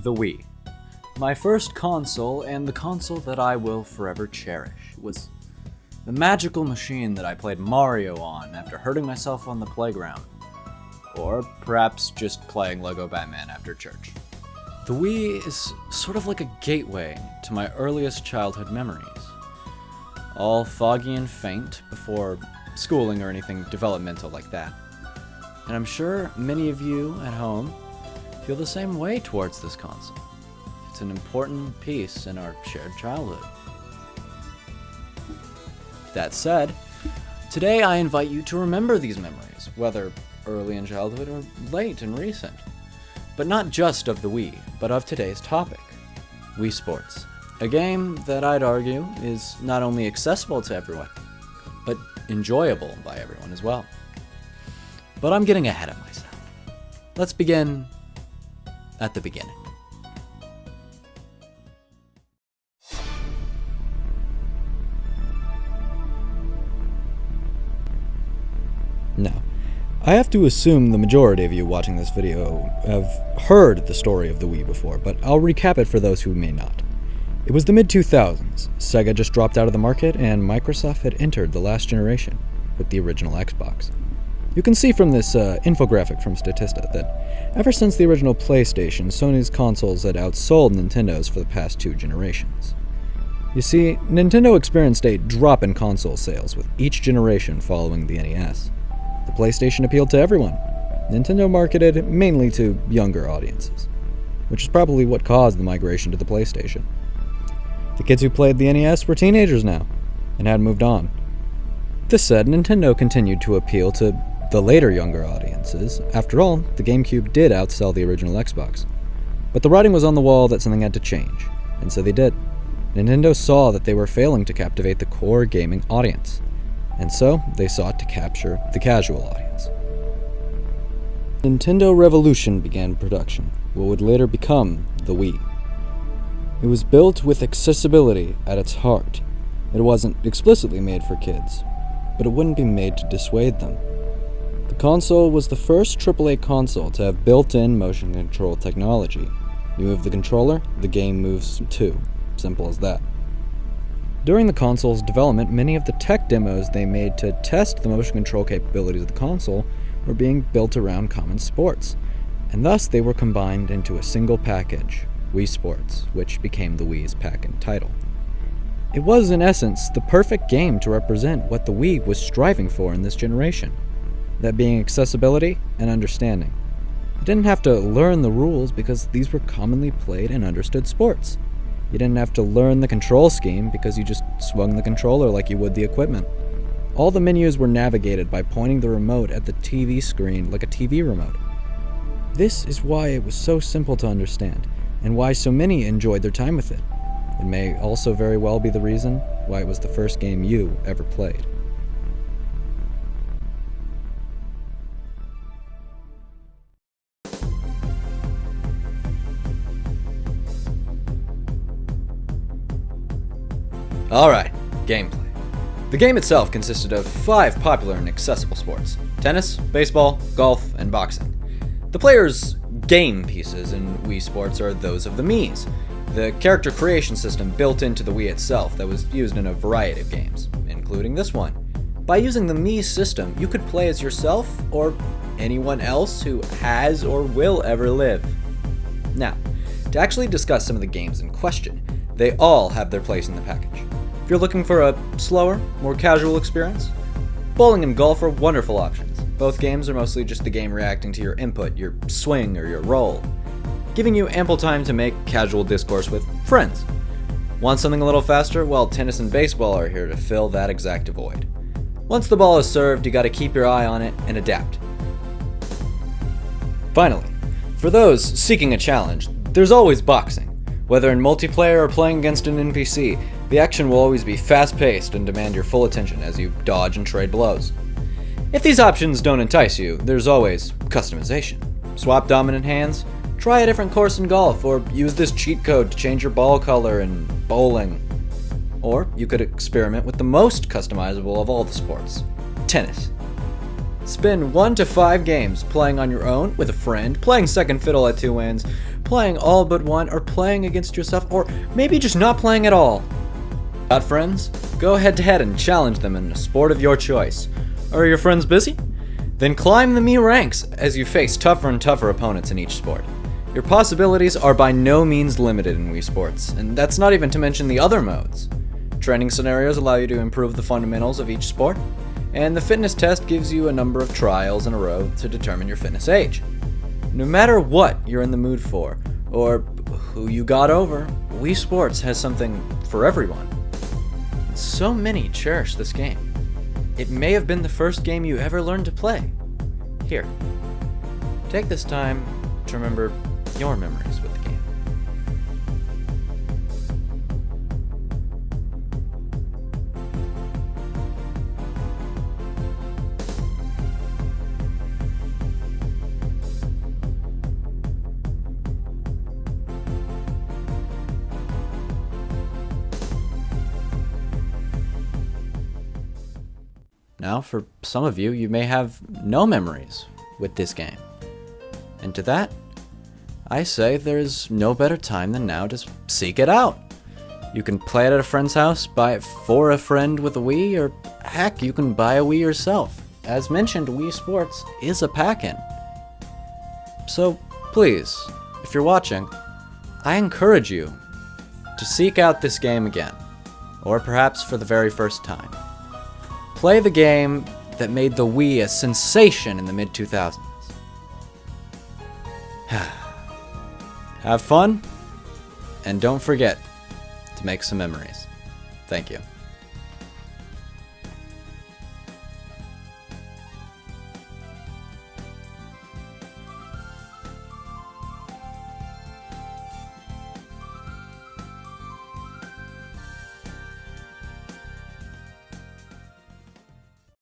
the Wii. My first console, and the console that I will forever cherish, was the magical machine that I played Mario on after hurting myself on the playground. Or perhaps just playing Lego Batman after church. The Wii is sort of like a gateway to my earliest childhood memories. All foggy and faint before schooling or anything developmental like that. And I'm sure many of you at home feel the same way towards this console. It's an important piece in our shared childhood. That said, today I invite you to remember these memories, whether early in childhood or late and recent. But not just of the Wii, but of today's topic, Wii Sports. A game that I'd argue is not only accessible to everyone, but enjoyable by everyone as well. But I'm getting ahead of myself. Let's begin at the beginning. Now, I have to assume the majority of you watching this video have heard the story of the Wii before, but I'll recap it for those who may not. It was the mid-2000s, Sega just dropped out of the market, and Microsoft had entered the last generation with the original Xbox. You can see from this infographic from Statista that ever since the original PlayStation, Sony's consoles had outsold Nintendo's for the past 2 generations. You see, Nintendo experienced a drop in console sales with each generation following the NES. The PlayStation appealed to everyone. Nintendo marketed mainly to younger audiences, which is probably what caused the migration to the PlayStation. The kids who played the NES were teenagers now, and had moved on. This said, Nintendo continued to appeal to the later younger audiences. After all, the GameCube did outsell the original Xbox. But the writing was on the wall that something had to change, and so they did. Nintendo saw that they were failing to captivate the core gaming audience, and so they sought to capture the casual audience. Nintendo Revolution began production, what would later become the Wii. It was built with accessibility at its heart. It wasn't explicitly made for kids, but it wouldn't be made to dissuade them. The console was the first AAA console to have built-in motion control technology. You move the controller, the game moves too. Simple as that. During the console's development, many of the tech demos they made to test the motion control capabilities of the console were being built around common sports, and thus they were combined into a single package, Wii Sports, which became the Wii's pack-in title. It was, in essence, the perfect game to represent what the Wii was striving for in this generation, that being accessibility and understanding. You didn't have to learn the rules because these were commonly played and understood sports. You didn't have to learn the control scheme because you just swung the controller like you would the equipment. All the menus were navigated by pointing the remote at the TV screen like a TV remote. This is why it was so simple to understand, and why so many enjoyed their time with it. It may also very well be the reason why it was the first game you ever played. Alright, gameplay. The game itself consisted of 5 popular and accessible sports: tennis, baseball, golf, and boxing. The player's game pieces in Wii Sports are those of the Miis, the character creation system built into the Wii itself that was used in a variety of games, including this one. By using the Mii system, you could play as yourself or anyone else who has or will ever live. Now, to actually discuss some of the games in question, they all have their place in the package. If you're looking for a slower, more casual experience, bowling and golf are wonderful options. Both games are mostly just the game reacting to your input, your swing, or your roll, giving you ample time to make casual discourse with friends. Want something a little faster? Well, tennis and baseball are here to fill that exact void. Once the ball is served, you gotta keep your eye on it and adapt. Finally, for those seeking a challenge, there's always boxing. Whether in multiplayer or playing against an NPC, the action will always be fast-paced and demand your full attention as you dodge and trade blows. If these options don't entice you, there's always customization. Swap dominant hands, try a different course in golf, or use this cheat code to change your ball color in bowling. Or you could experiment with the most customizable of all the sports, tennis. Spend 1 to 5 games playing on your own, with a friend, playing second fiddle at 2 ends, playing all but one, or playing against yourself, or maybe just not playing at all. Got friends? Go head to head and challenge them in a sport of your choice. Are your friends busy? Then climb the Mii ranks as you face tougher and tougher opponents in each sport. Your possibilities are by no means limited in Wii Sports, and that's not even to mention the other modes. Training scenarios allow you to improve the fundamentals of each sport, and the fitness test gives you a number of trials in a row to determine your fitness age. No matter what you're in the mood for, or who you got over, Wii Sports has something for everyone. So many cherish this game. It may have been the first game you ever learned to play. Here, take this time to remember your memories with the game. Now, for some of you, you may have no memories with this game. And to that, I say there's no better time than now to seek it out. You can play it at a friend's house, buy it for a friend with a Wii, or heck, you can buy a Wii yourself. As mentioned, Wii Sports is a pack-in. So please, if you're watching, I encourage you to seek out this game again, or perhaps for the very first time. Play the game that made the Wii a sensation in the mid-2000s. Have fun, and don't forget to make some memories. Thank you.